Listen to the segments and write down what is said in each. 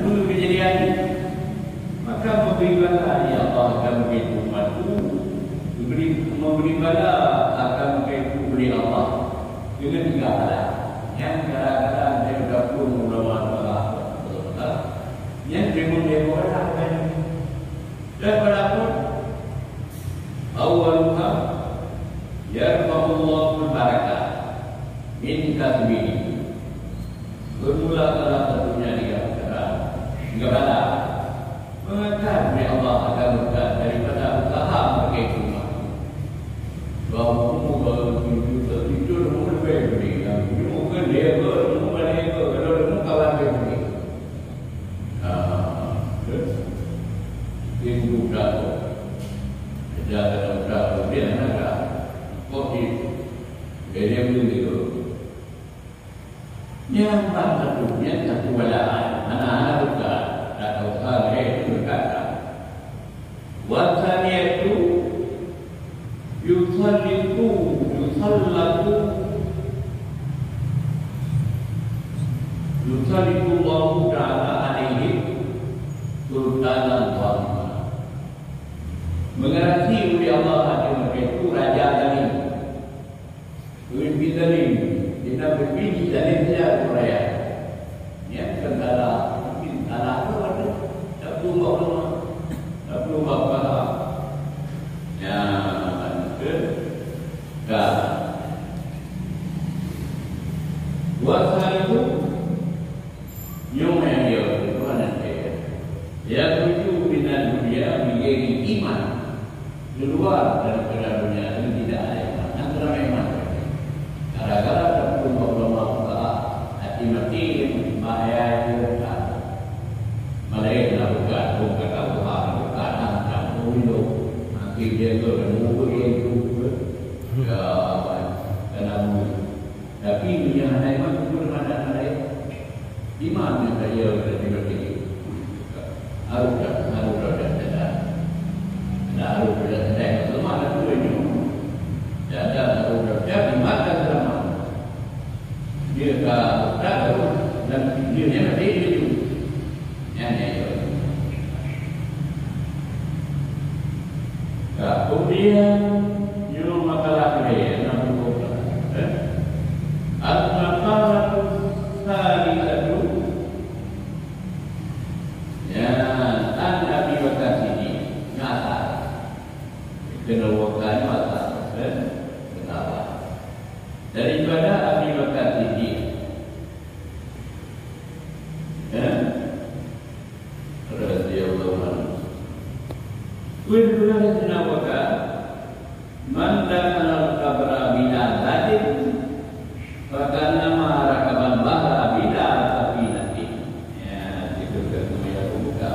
Dulu kejadian maka memberi bala ya Allah akan memberi umatku, memberi bala akan memberi Allah dengan 3 bala. Yang kadang-kadang dia bergabung ulama Allah, yang demo akan dan berlaku awalnya yarfa'ullahu barakah min kasbihi. Bermula adalah tentunya 3 bala. Mengatakan ya Allah akan berkat daripada usaha mereka itu. Bahawa kamu kalau tidur lebih beri, mungkin dia kalau kawan dia beri. Itu berapa? Berapa dia nak? Kopi, dia beli itu. Yang satunya satu balaan, anak-anak berkat atau hal itu berkata, wasani itu yusallatu Allah Taala alaihi sultanan wahid. Mengerti oleh Allah Taala itu raja zalim, pemimpin zalim, kita berpilih zalim saja raya. Ya, kendala mungkin tanah itu ada, tak perlu bawa, tak perlu bawa. Ya, dah. Puasa itu yang dia Tuhan dia. Dia tuju bina dunia menjadi iman di luar daripada dunia ini tidak ada iman. Antara iman. Gara-gara tak perlu bawa hati mati bahaya itu. Malaikat bukan Tuhan bukan kamu itu. Nanti dia tu menunggu itu. Ya, kenapa? Tapi yang ada iman itu ada iman yang saya berarti harus ada semua ada dua ini. Ada iman dan selama dia tak dan dia nanti itu yang itu. Kemudian you makalah dia nama al-maqalah thalithatu ya an Abi Bakar ini ngata kenawakan mata kenapa daripada Abi Bakar ini radhiyallahu anhu kullu kenawaka man dakhala qabra bila zalim bahkan nama rakaban bahra bila tapi nanti ya itu kemudian buka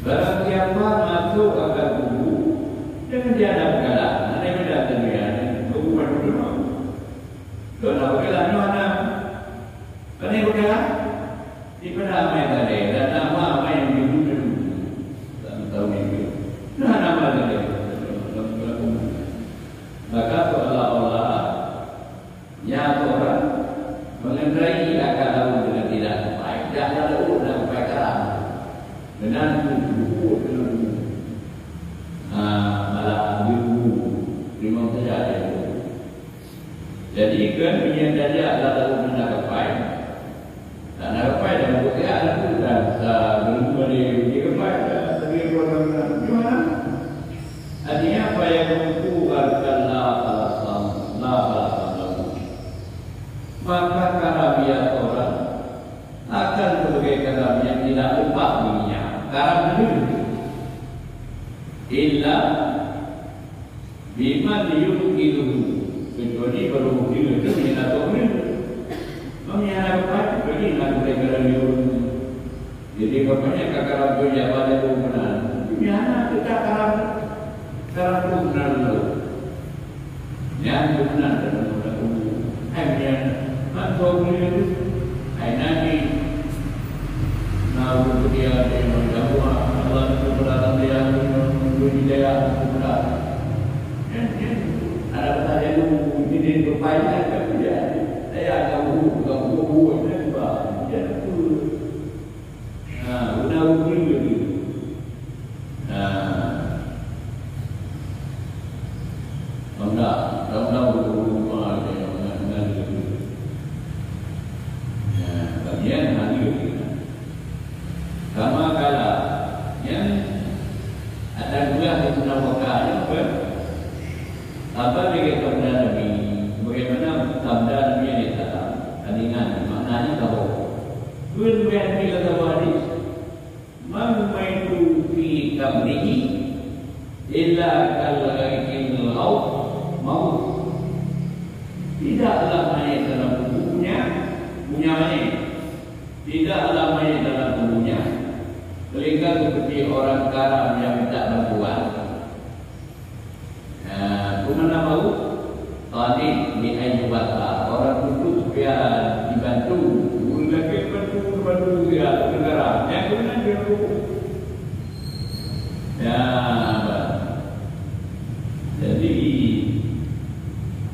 barang siapa masuk akan kubu jangan diadap kalah ada beda dunia kubu dulu kalau kalah mana kan itu kalah di pada mai dan nama mai yang dulu tahu itu nah nama tadi maka seolah-olah ya orang mengendarai akal lalu dengan tidak baik, tidak lalu dengan baik dengan tubuh dengan malah biru memang saja itu. Jadi kan punya saja lalu dengan baik dan baik dan bukti ada pun dan belum dia baik tapi gimana? Artinya apa yang mengukuhkan maka karabiat orang akan sebagai karam yang tidak lepas dirinya karam dulu illa biman yulkidu kecuali baru mungkin itu minat orang memelihara apa jadi nak mereka jadi bapaknya karam itu jawab itu benar gimana kita karam itu benar dulu yang benar dalam hanya Mantul itu, nanti nak dia menjawab Allah itu berada dia menjadi dia berada. Ada pertanyaan itu di berpayah tak dia. Saya akan buku itu bah. Kemudian bila terwadis, Mamaitu fi kabrihi illa kalaikin laut maut. Tidaklah mayat dalam tubuhnya, punya mayat. Tidaklah mayat dalam tubuhnya, melainkan seperti orang karam yang tak berbuat. Kemana mau? Tadi di ayu bata orang tutup supaya dibantu. Lagi bantu ya negara. Yang kemudian dia ya, jadi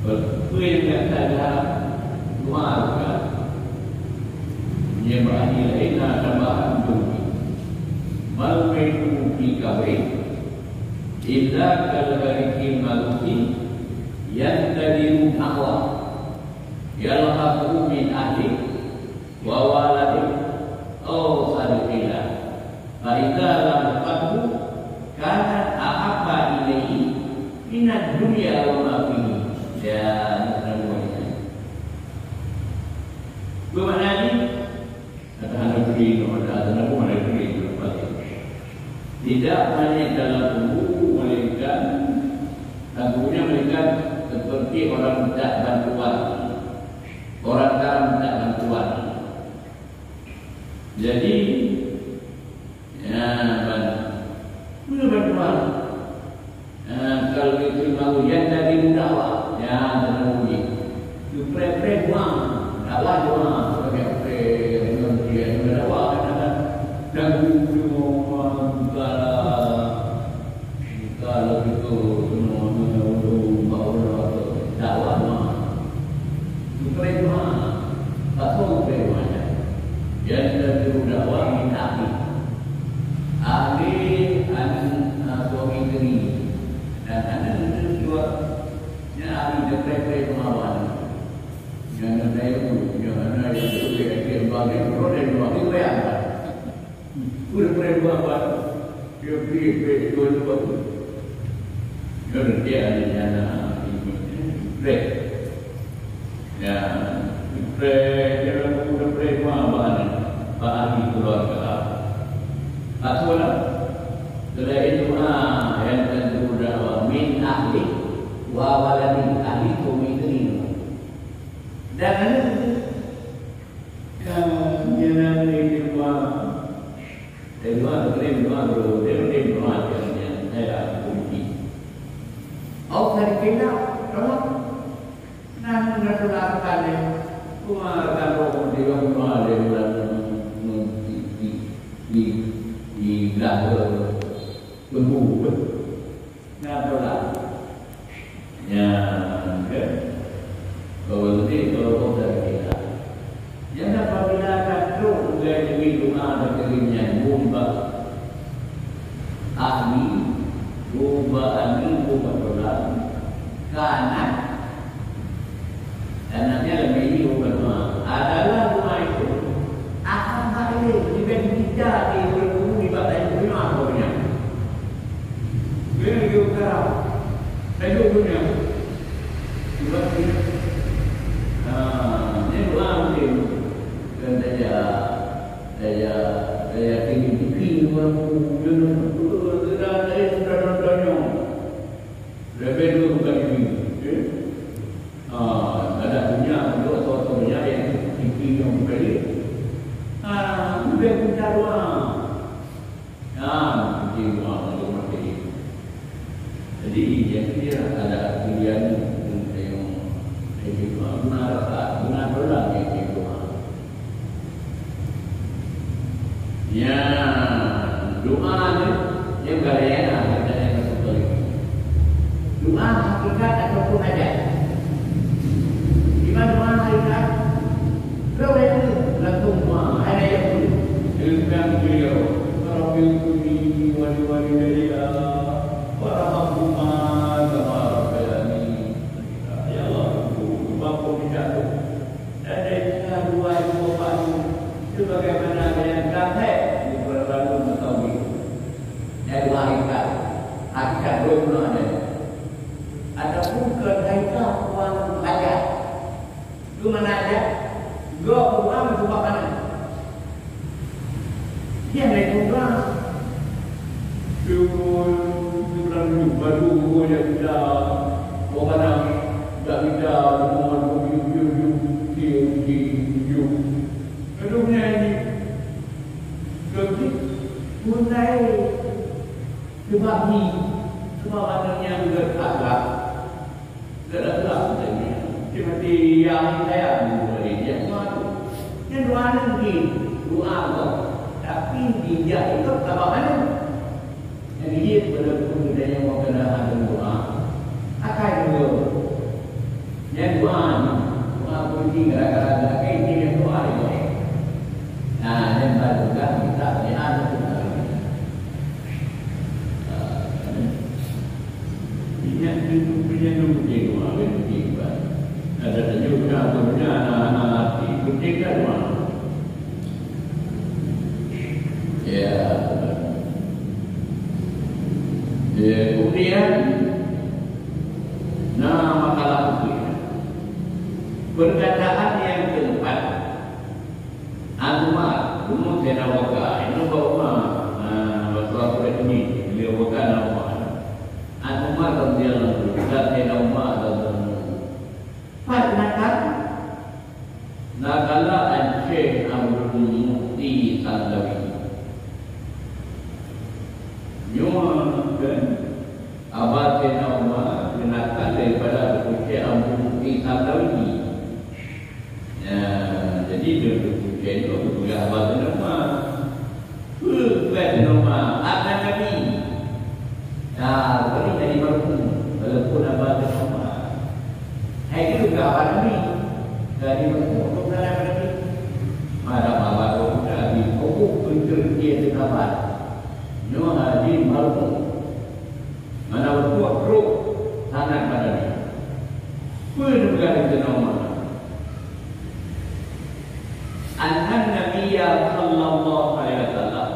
apa yang kata dalam keluarga yang berani lain tambahan bumi malmaitu fi kabri illa kalbarikin maluki yantadiru nahwa yalhaqu min ahli wa waladi aw sadiqillah fa idza lam taqu kana ahabba ilayhi min ad-dunya wa ma fihi dan semuanya. Bermakna ini ada beri ada nama ada beri tidak hanya dalam tubuh melainkan tubuhnya melainkan seperti orang tak bantuan, orang karam tak bantuan. Jadi ya bantuan kalau itu mau yang tadi dakwah ya terlalu itu pre buang dakwah doang sebagai dia dakwah kan dan kalau itu semua dakwah itu pre buang atau pre buang yang tadi dakwah minta ahli suami isteri dan ada juga yang ahli depresi pengawal yang ada itu yang ada itu dia bagi proses bagi apa proses apa dia beri itu bagus dia ada proses ya proses dalam proses pengawal pak ahli keluarga atau setelah itu yang tentu dakwah min ahli wa waladi ahli kumidri dan yang jenang di rumah bro dari rumah yang saya kunci dari kita rumah nah ngerti ni rumah kalau di rumah di belakang berbuka ngapalah ya kan kalau dari kita yang apabila kau dari doa berkerimnya bomba ahli dolar karena anaknya lebih doa adalah doa itu akan hari diberi kita di berkumpul di badan dunia punya. Dia juga saya punya juga punya. Ini doa mungkin kan saya ingin bikin orang sudah lebih dulu bukan ini. Ada punya untuk sosoknya yang bikin yang beli. Sudah punya doa. Bikin doa untuk mati. Jadi dia ada pilihan yang benar doa yang doa. Ya doa ni yang gaya ada yang betul. Doa hakikat ataupun hajat. Di mana doa hakikat? Kalau itu langsung doa ada yang boleh. Ilmu beliau, Rabbi kuni wali dia, warahmatullah wabarakatuh. Ya Allah, bapa bijak. Ada dua bapa sebagaimana yang kata di berlalu mengetahui. Yang dua hakikat belum ada. Adapun kaitan uang hajat, itu mana ada? Dua uang itu makanan. Dia naik orang. Bulan baru yang kita orang tak kita mohon you. Kedua ni mulai sebab maknanya berkata gerak seperti yang saya beri dia mahu yang doa lagi doa tapi dia itu tak mana yang dia berlaku dan yang mau kena ada doa akan juga yang doa kunci gara-gara kayak ini doa itu nah dan baru kan kita lihat punya kunci doa kunci ada juga punya anak-anak kunci doa ya kemudian makalah perkataan yang keempat Umar Gunung Senawaka ini bawa waktu ini beliau bukan Umar radhiyallahu anhu Umar Fatnakan Nakala Syekh Amrul Mufti Sandawi Nyuakan Abad Sayyidina Umar kenakan daripada Syekh Amrul Mufti Sandawi jadi dia berkumpul itu juga Abad Sayyidina Umar Sayyidina Umar akan Nabi ini jadi berkumpul walaupun Abad Sayyidina Umar itu juga Abad Nabi dari berkumpul dalam Nabi Abad Nabi pokok pencerdia sekabat Nyuah Haji Marhum mana berkuat roh sangat pada dia Sayyidina Umar An Nabiya sallallahu alaihi wasallam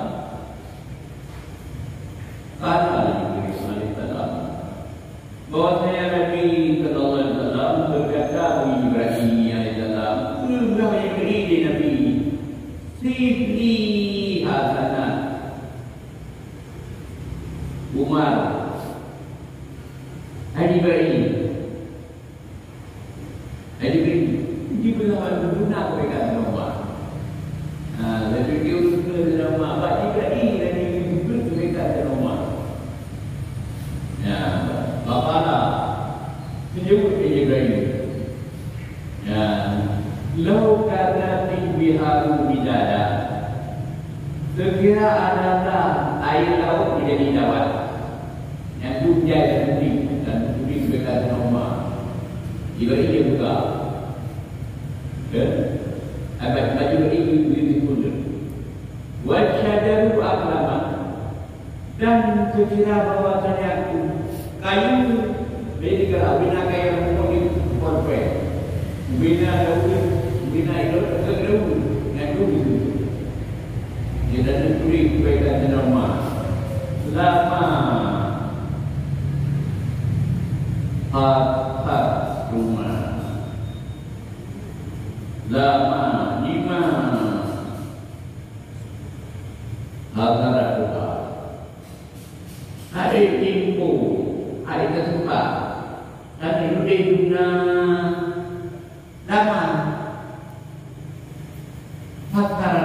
kata alaihi wasallam bahwasanya Nabi sallallahu alaihi wasallam berkata bagi Ibrahim alaihi salam Ibrahim beri Nabi sifli hasanah Umar Ibrahim dibilang berguna mereka Umar lalu dia berguna Umar bagi Ibrahim dan dia mereka Umar bapaklah menyebut Ibrahim lau kana fi biharu bidada sekira adalah air laut menjadi dawat yang dunia dan budi berkata Umar Ibrahim dia buka abad baju ibu pun wasyadaru aklama dan sekira bahwasanya aku kayu dari gerak bina kayu rumah di porpe bina daun bina itu kegeru yang dulu dia dan turi kebaikan nama lama rumah lama lima antara dua hari tempo hari kesempat dan itu guna lama akar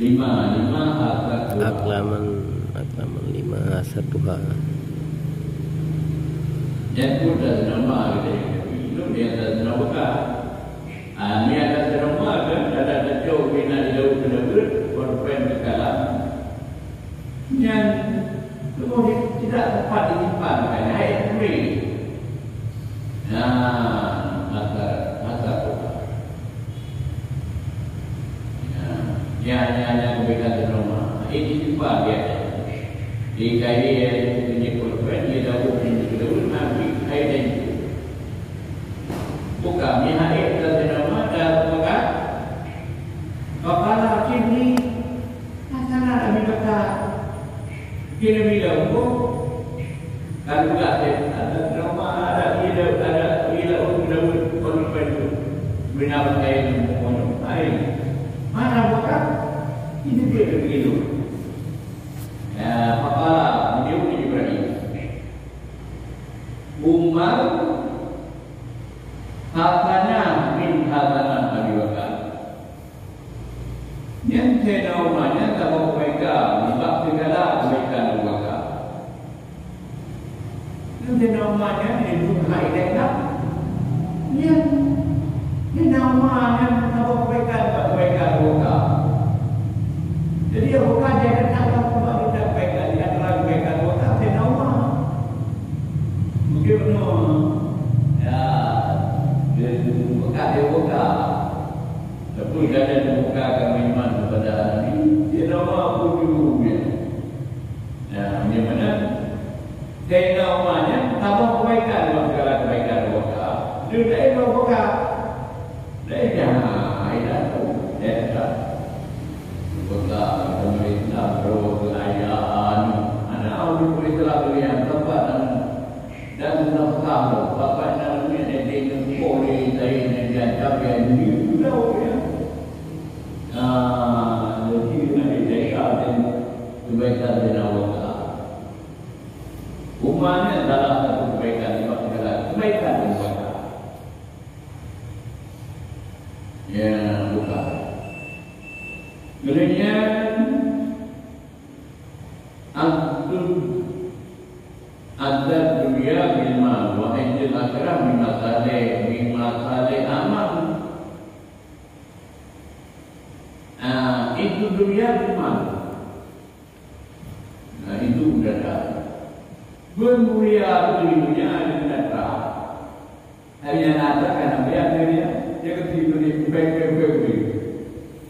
lima aklaman lima satu ha dan sudah nama itu dia ada nama ini ada nama kan ada jauh bina di laut tersebut korban kalam yang kemudian tidak dapat disimpan kan air free masa hanya memberikan rumah ini simpan dia di kaya yang punya korban dia dapat dulu nanti air dan bukan ni air dan rumah dan bukan kepala kini asal ada kata kini bilang Kalau ada drama, ada itu benar kain pun. Mana bukan? Ini dia begitu. Maka dia punya Ibrahim. Umar hatana min hatana Abi Bakar. Yang kena umarnya tak mau mereka sebab segala mereka Abu Bakar. Yang kena umarnya itu hai dengar. Yang kena umarnya tak mau mereka Abu Bakar. Jadi Abu Bakar dia kena kembali dan mereka di antara mereka Abu Bakar kena umar. Mungkin ya dia buka. Tapi jangan buka keiman kepada ini. Dia nama aku dulu dia. Nah, bagaimana? Saya namanya tambah kebaikan dalam segala kebaikan buka. Dia dah buka. Dia jangan ada tu. Dia tak buka pemerintah berkayaan. Anak awak beritahu kalian tempat dan nafkah bapa namanya dia boleh tadi dia capai ini sudah ya. Jadi nanti desa dan kebaikan dan awak. Umatnya adalah satu kebaikan di mana kebaikan dan awak. Ya bukan. Kemudian ada dunia bilma wa injil akhirah bimasale amal. Itu dunia bilma. Nah itu sudah ada. Bermulia dunia dengan ada. Hanya ada karena dia ketipu di baik-baik.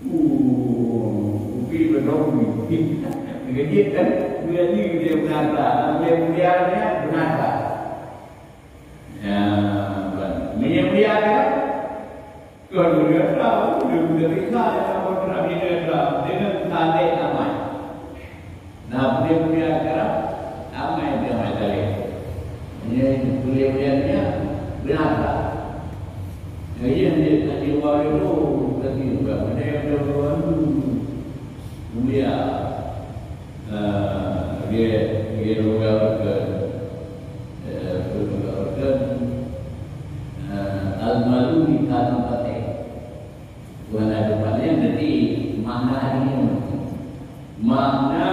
Upi berdoa. Jadi kan dia benar, dia benar. Ya, menyembelih kan? Kalau dia tahu, dia berita yang orang dia tahu dengan tanda amai. Nah, menyembelih kan? Amai dia amai tadi. Menyembelihnya benar. Jadi dia tadi waktu itu tadi juga dia berdoa mulia. Dia berkata al-malu di tanah pate. Tuhan ada banyak jadi makna ini. Makna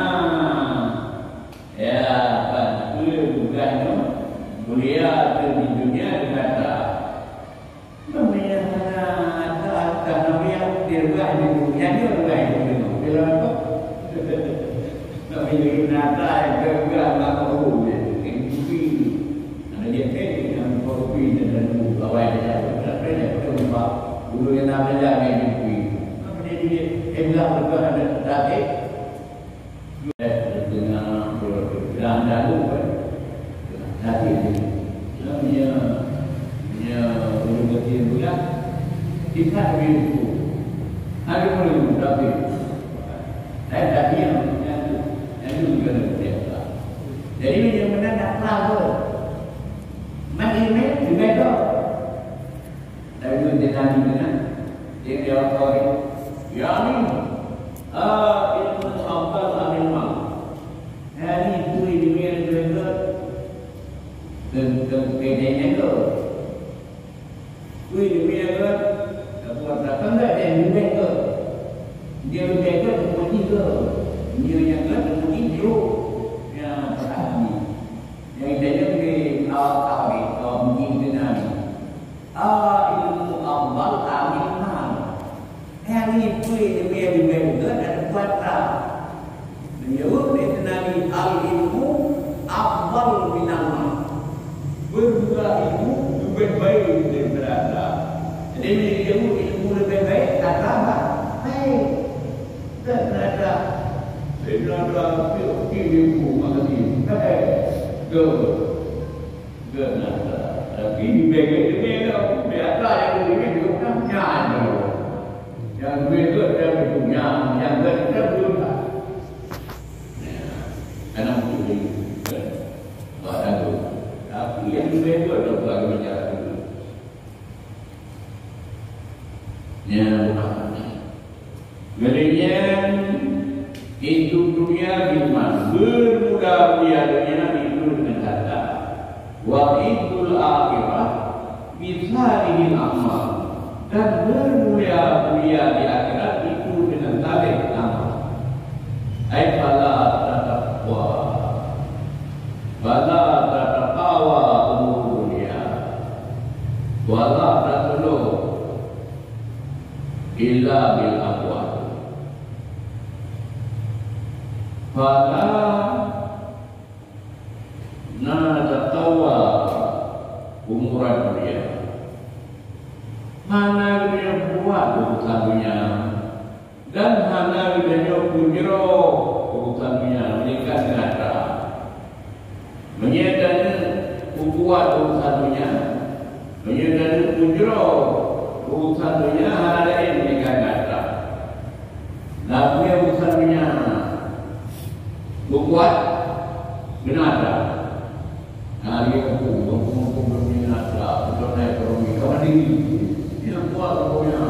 ya apa? Itu bukan mulia di dunia berkata. Namanya karena dia dirubah di dunia dia berubah di dunia. Bila apa? Tapi nata yang juga makhluk ini, ada dia yang kopi dan bawah dia, tapi dia berubah. Dulu yang namanya yang kopi, apa dia enggak berubah ada tadi. Dengan bilang dahulu kan, tadi namanya ulun kecil bulan kita begitu, ada ulun tapi, saya tadi yang juga biasa. Jadi yang benar tak tahu. Mana juga itu. Tapi itu dia tadi benar. Dia jawab ya ni, ilmu apa alimah. Hari itu dia juga kedainya tu. Dia juga buat datang dah dia juga tu. Dia juga tu kemudian tu. Dia yang kan itu yang pertama yang dia di awal atau mungkin dengan ilmu awal alimah yang itu dia juga ada kata dia dengan ilmu awal minallah berdua ilmu lebih baik daripada jadi ilmu lebih baik kata baik terhadap Sebenarnya ilmu maknanya tapi di bagian ini biasa yang ini juga nyanyi yang begitu dia punya yang kita belum karena mungkin ada tu itu ada lagi bicara dulu. Ya, bukan. Kemudian hidup dunia bima bermudah-mudahnya itu dengan kata wa idul akhirah bisarihi amal, dan bermulia-mulia di akhirat itu dengan tarikh amal. Ai fala tataqwa wala tataqawa umur dunia wala tatlu illa bil aqwa fala nataqawa umur dunia. Mana dia buat urusannya, dan mana dia punjero urusannya, mereka negara menyedani buat urusannya, menyedani punjero urusannya, hal lain mereka negara. Lalu urusannya buat benar. Nah, dia hukum negara, untuk ekonomi, kawan ini. Yang kuat pokoknya.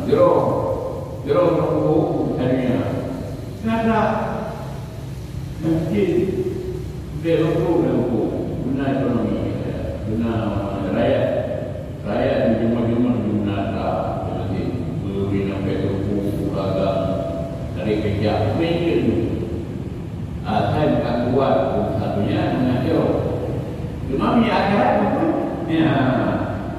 Jero tunggu harinya. Kenapa? Mungkin belok guna ekonomi, guna rakyat di rumah-rumah guna seperti berbina petrol, dagang dari kerja. Mungkin saya bukan kuat satunya mengajar. Cuma di akhirat pun, ya.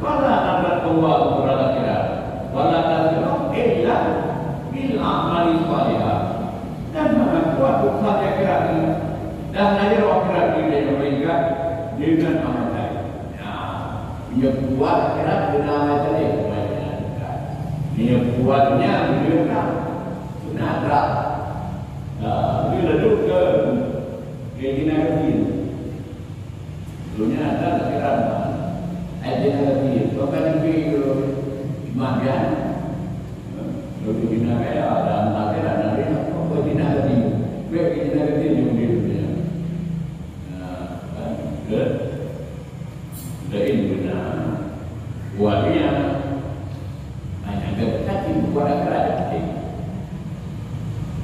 Wala nataqwa umur akhirat wala tatlu illa bil amali salihah, dan mana kuat usaha akhirat ini dan ajar akhirat ini mereka dengan amal baik. Dia kuat akhirat dengan amal baik. Dia kuatnya mereka sunnah. Dia leduk ke keinginan dunia ada akhirat. Ada lagi, bukan itu makan, lalu kita kaya ada makan ada ni, apa kita lagi, kita lagi yang dia, dari benar, buatnya hanya berkati kepada kerajaan.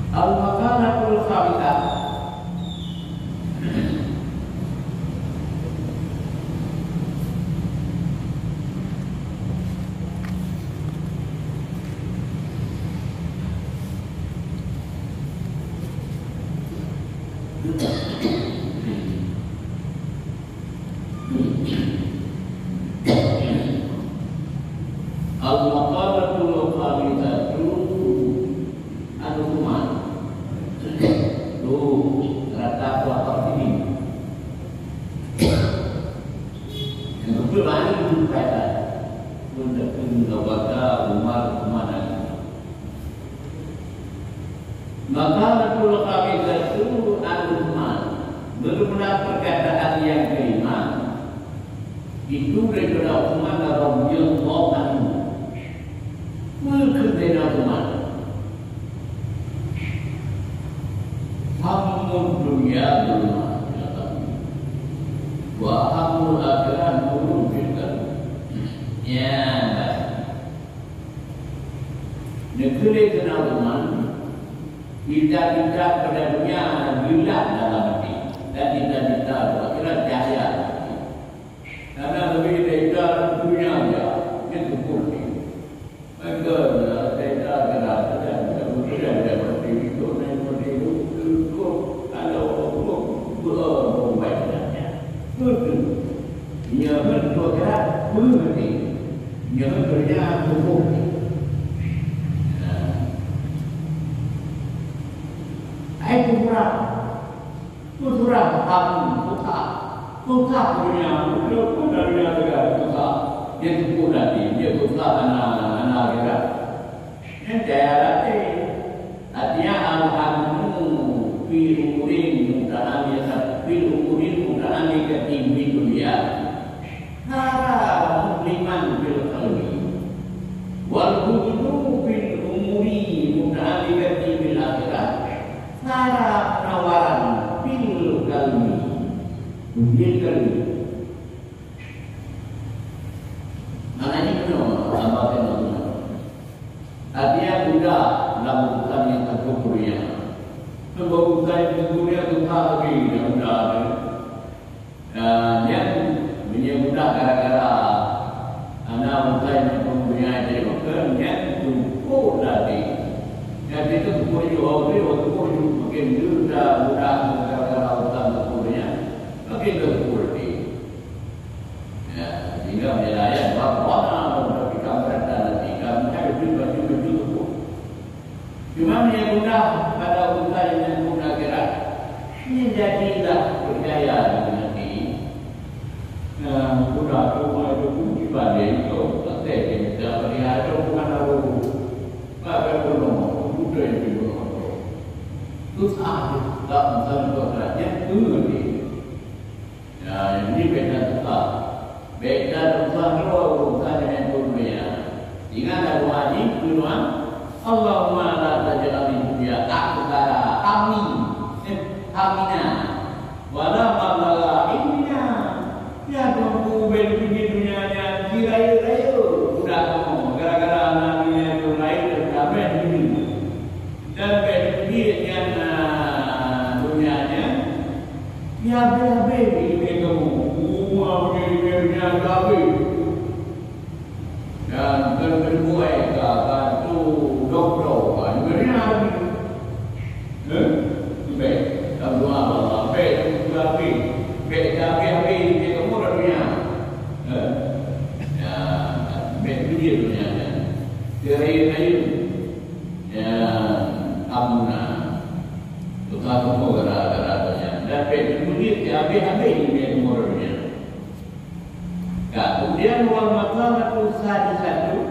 Al-Maqalatul Khabithah. Al-Maqalatul Khabithah al-Human. Rata kuat ini. Yang kedua itu kata untuk menjaga umat mana. Maqalatul Khabithah al-Human. Bermula perkataan yang kelima itu daripada Umar radhiyallahu anhu. Berkena Umar. Hamul dunia berumah wa hamul akhirat berumah. Ya, negeri kena Umar. Kita pada dunia gila dalam hati. Dan kita akhirat cahaya. Karena lebih dari dunia dia, itu pun. Maka kita kena dan kemudian dia itu kalau baiknya, betul. Ia berdoa berhenti, ia kerja berhenti. Itu murah. Surah Tuhan punya pun dari negara Tuhan. Dia tu nanti dia Tuhan anak kita. Yang saya artinya al-hamdu fi umurin muta'alliqah fi umurin muta'alliqah bi dunia. Hara musliman bil qalbi wal hudu bil umuri muta'alliqah bil akhirah. Hara penawaran bil qalbi mungkin kali. Maknanya benar, tambahkan Allah. Artinya budak dalam bukan yang terkumpulnya. Sebab bukan yang terkumpulnya itu tak lagi yang budak. Yang punya budak gara-gara anak bukan yang terkumpulnya jadi bukan yang cukup tadi. Yang itu cukup juga, cukup makin budak gara-gara bukan terkumpulnya makin terkumpul lagi. Sehingga menjadi bahawa kita berada nanti kami ada baju-baju itu. Cuma yang mudah pada urusan yang mudah gerak ini jadilah berjaya nanti. Mudah cuma itu dibanding itu nanti kita melihat bukan lalu apa pun mudah itu terus tak misalnya berkerja tu ni. Ini beda tetap. Beda urusan dua urusan dengan dunia. Ingat doa ini doa Allahumma la taj'al dunya akbara amin. Amina. Wala mablagha ilmina. Ya Tuhanku beri dunia yang kira-kira sudah kamu gara-gara anaknya itu lain dan apa ini. Dan beri yang dunianya ya beri kamu. Gabi dan berbuai bantu doktor bagaimana baik dalam doa Allah baik gabi dia kamu dunia ya baik dunia dunia dari ya amuna tukar kamu gara-gara dan baik dunia gabi dia kamu dunia. Kemudian wal maqamatu sadisatu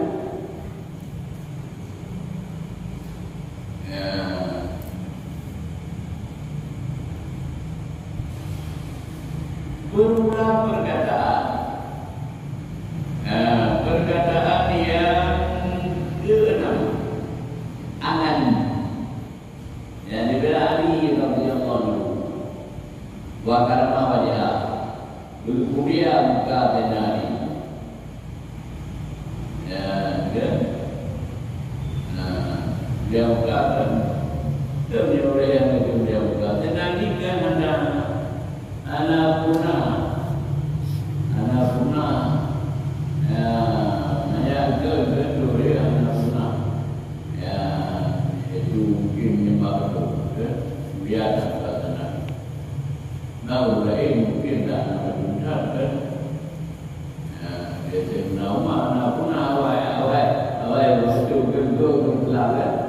berulang perkataan perkataan yang keenam angan yang dibela Ali radhiyallahu anhu wa karama wajah kemudian kata dia berkata demi oleh yang itu dia berkata nantikan anak punah hanya kedua anak punah itu mungkin memang biasa kata nah lain mungkin tak nak berbincang dia nama anak punah awal waktu kedua berkelaran.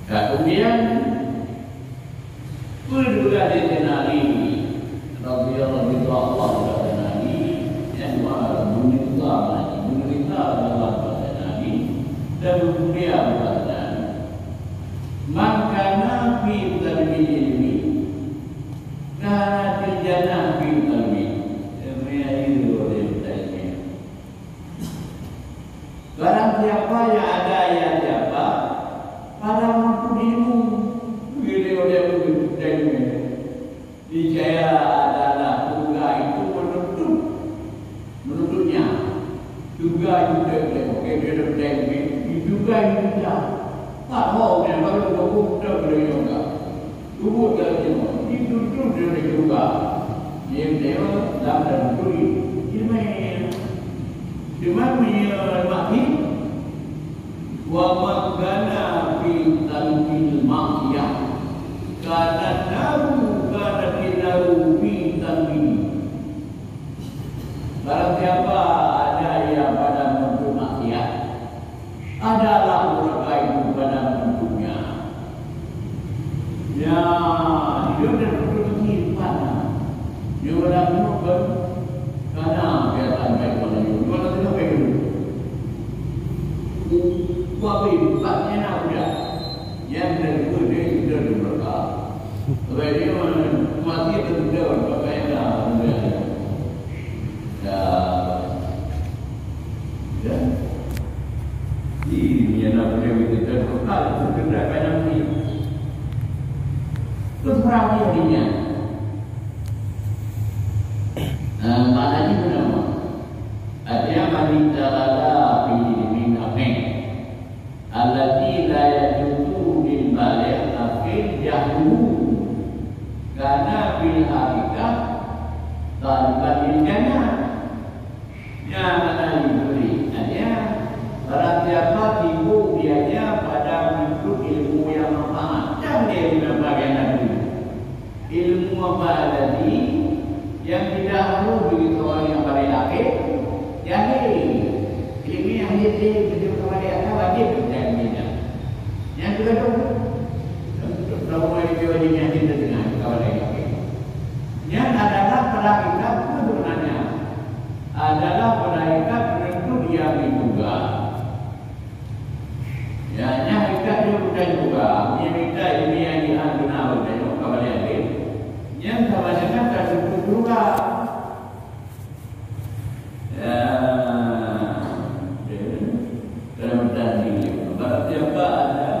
Kemudian berdoa di tenali radhiyallahu anhu yang menderita dalam tenali dan kemudian berkata maka nabi terbidik ini karena terjana nabi terbidik barang siapa yang ada yang siapa pada waktu ilmu bila dia berbicara dicaya adalah tugas itu menuntutnya tugas itu dia berbicara juga itu tak mau yang baru tubuh tak boleh juga tubuh tak cuma itu dia juga yang dia dalam diri cuma mati wa magana fi tanbil ma'iyah kana tilaru fi tanbil barang siapa ada yang pada bentuk maksiat adalah mereka itu pada bentuknya ya dia dah bentuk kehidupan dia pada bentuk karena biasa baik pada itu mana tidak baik dulu Wabi empatnya nak sudah yang dari dia sudah berkah. Sebab dia mati itu sudah berkah yang dan ini yang nak boleh kita berkah itu sudah banyak ni. Terus berapa jadinya? Maknanya benar. Artinya wanita lada pilih minameng. Allati la yajuzu bil baligh afil jahlu. Karena bil hakikat tanpa dirinya. Yang mana diberi? Artinya barang siapa timbul dianya pada bentuk ilmu yang manfaat. Jangan dia guna bagian dulu. Ilmu apa tadi yang tidak perlu begitu orang yang pada akhir. Jadi ilmu yang dia begitu pada akhir wajib berjaya. Yang kedua kalau wajib yang tidak dengan kawan akhir. Yang adalah perakitan sebenarnya adalah perakitan penentu dia juga. Ya, kita juga juga. Dia minta ini yang dihantar oleh kawan akhir. Yang kebanyakan tersebut juga. Dalam tadi, barang siapa ada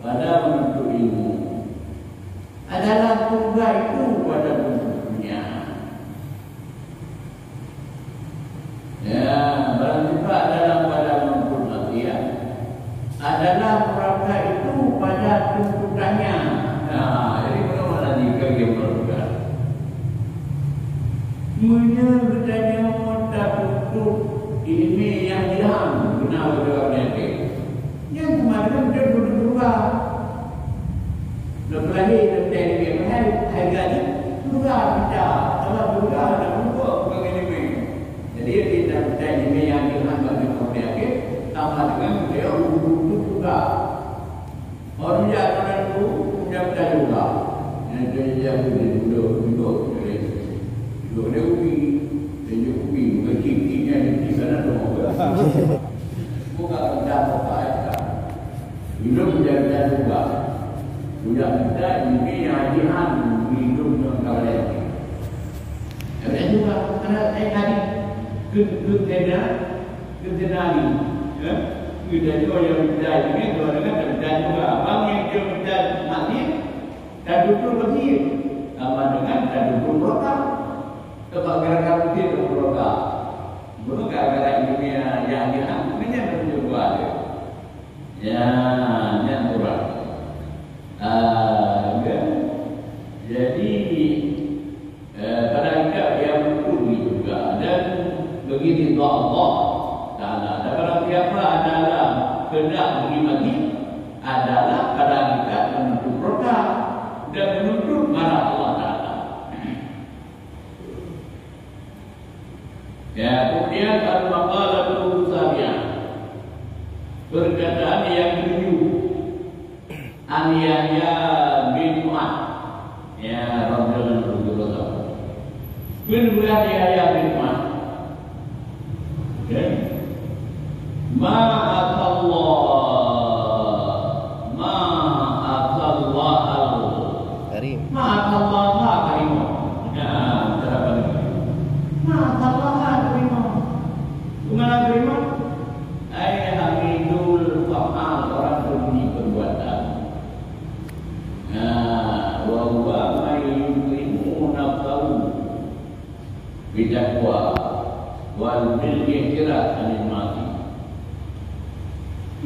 pada menuntut ilmu adalah tugas itu pada bentuknya. Ya, barang siapa adalah pada menuntut maksiat adalah perkara itu pada tuntutannya. Jadi bagaimana jika dia berbuat? Mula bertanya tak untuk ilmu yang hilang benar benar nanti. Yang kemarin dia berdua. Lepas ini dia harganya juga bisa. Kalau juga ada untuk begini. Jadi kita bertanya ilmu yang hilang bagi orang sama dengan dia untuk juga. Orang yang itu punya juga. Yang dia duduk dia ubi, dia ubi berkikinya di sana dong. Bukan kita apa? Hidup menjadi juga. Sudah kita ini yang dihan hidup dengan kawan lain. Ada juga karena tadi ketenangan, kita juga yang berjaya ini kalau dengan berjaya juga. Abang yang dia berjaya mati, dan duduk lagi, sama dengan dan duduk berapa? Sebab gara-gara dia berdoa, bukan gara-gara ilmiah yang diambilnya berdoa dia. Ya, yang kurang. Jadi pada kita yang berdoa juga dan begitu Allah Taala. Dan pada siapa adalah hendak menikmati adalah pada kita menuntut berdoa dan menuntut marah Allah Taala. Ya, kemudian al-maqalatul tsabi'ah. Perkataan yang ketujuh. An Yahya bin Mu'adz. Ya, radhiyallahu anhu. Bin Yahya bin Mu'adz. Okay. Karim. Ma'atallah karim. Ya, terapkan. Ma'atallah Gimana terima? Ayat hamidul fa'al orang berbunyi perbuatan. Wa huwa mayyukrimu nafsahu bidakwa wal bil'iktiraf anil mati.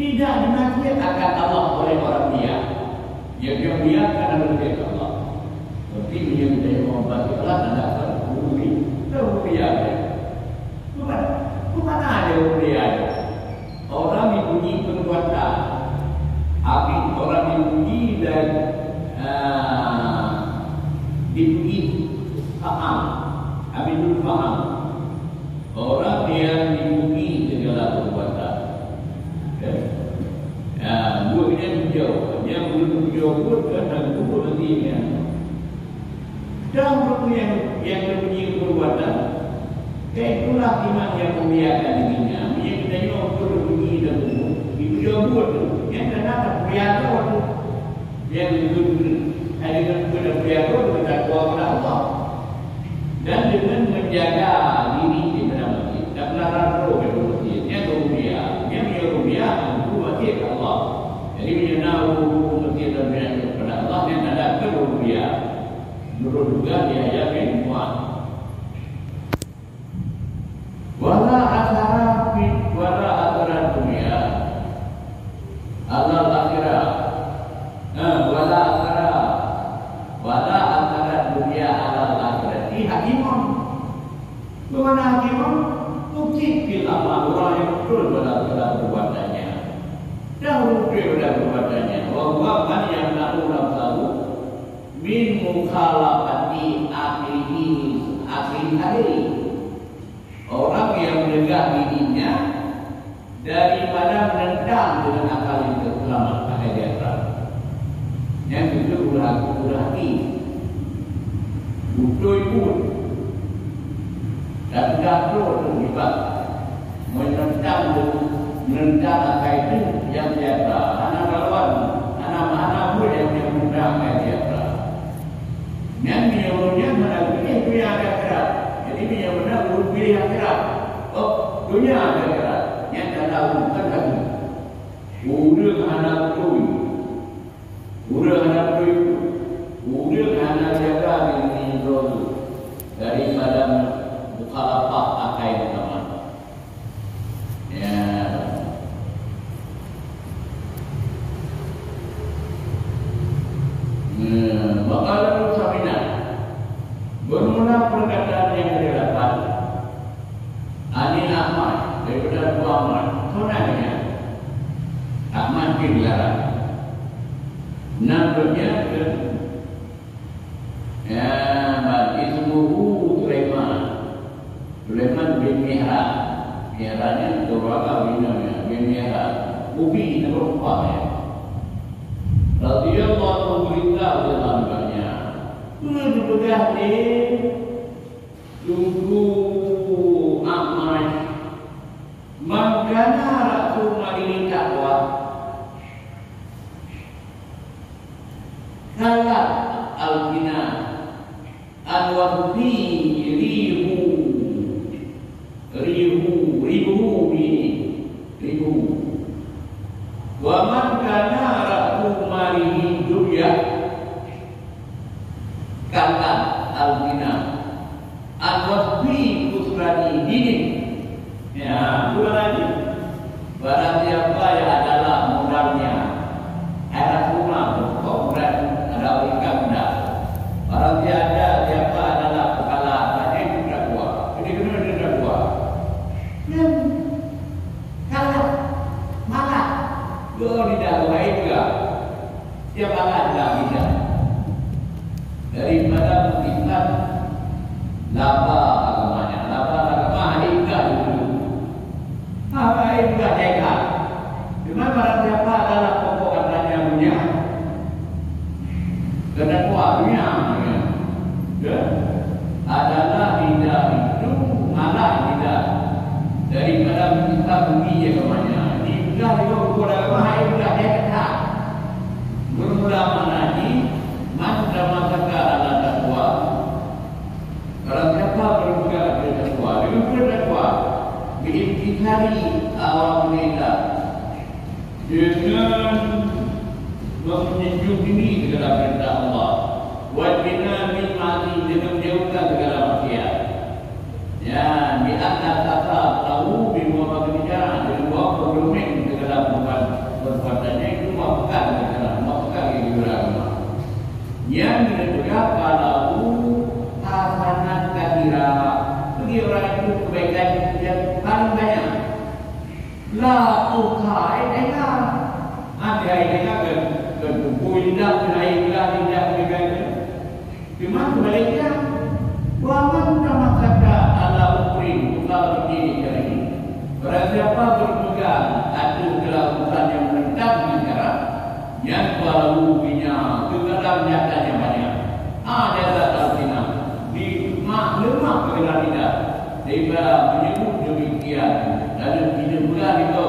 Tidak dimati akan Allah oleh orang dia. Dia karena berkata Allah. Seperti dia membagi Allah dan akan berhubungan. Bukan ada ujian. Orang dipuji perbuatan, tapi orang dipuji dan dipuji faham, tapi dulu faham. Orang yang dipuji segala perbuatan. Buatnya jauh, yang belum jauh pun kadang tu nantinya. Jangan yang dipuji perbuatan. Itulah iman yang memuliakan dirinya. Yang kita nyok berbunyi dan itu juga buat tu. Yang terdapat perlihatkan waktu yang itu ada dengan perlihatkan kita kuat kepada Allah dan dengan menjaga diri di dalam masjid. Tak melarang roh di masjid. Yang rupiah, yang rupiah itu masjid Allah. Jadi menyenangkan masjid dan kepada Allah yang ada Menurut juga Yahya bin Mu'ad. Wala athara dunia alal akhirah. Wala athara dunia alal akhirah. Ini hakimah. Bagaimana hakimah? Bukti bila orang yang betul dalam perbuatannya. Dahulu pada perbuatannya. Wahwa man yang tahu min mukhalafati akhiri. Orang yang menegak dirinya daripada menentang dengan akal yang selamat pada jasa. Yang itu ulah hati. Butuh pun dan jatuh terlibat menentang akal itu yang biasa. Anak lawan, anak pun yang menentang akal biasa. Yang menyebutnya mana itu yang ada keras. Jadi benar-benar urut pilih akhirat. Oh, dunia ada akhirat. Yang tak tahu bukan lagi. Urut anak tuh. Urut anak jaga ini daripada mukhalafah akal teman. Ya. Bakalan Sabina bermula perkataan yang didapat Ani Ahmad daripada Abu Ahmad. Sebenarnya Ahmad bin Lara namanya ismuhu Sulaiman bin Mihrad. Mihradnya Turaka bin Mihrad. Ubi namanya. Radhiyallahu berita dalamnya. Sudah tunggu amal. Makana Rasul ini takwa. Salat al-bina al-wahdi ribu. Wa man kana Rasul marihi dunya kata al-bina al-wasfi usrani dini. Ya, dua lagi. Barang siapa yang adalah modalnya era rumah, kemudian ada ikan dah. Barang siapa adalah kepala, tadi sudah dua. Jadi kena sudah dua. Dan kalau malah tidak baik juga. Siapa malah tidak. Daripada Islam laba agamanya, hingga dulu. Hingga jaga. Cuma barang siapa adalah pokok katanya punya kedakwahnya adalah tidak itu malah tidak daripada kita bumi agamanya. Hingga juga pokok agama hingga jaga. Bermula mengaji masa ala takwa. Kalau siapa berpegang pada takwa, dengan bertakwa, biintisari awam kita, dengan menjunjung tinggi segala perintah Allah, wajibna mati dengan menjauhkan segala maksiat. Ya, di atas kata tahu bimua kebicaraan dengan buat berdomain segala perbuatannya itu maafkan segala yang beragama. Yang kedua kalau hasanat kathira, bagi orang itu kebaikan yang paling banyak. La tukai dengan ada dengan berkumpulnya tidak kebaikan. Cuma sebaliknya, waman nama kata ala ukri kalau berdiri kali. Barang siapa berpegang ada kelakuan yang menentang negara, yang baru punya kegelam nyatanya banyak. Ada tak di lemak kegelam tidak. Dia menyebut demikian. Lalu bila itu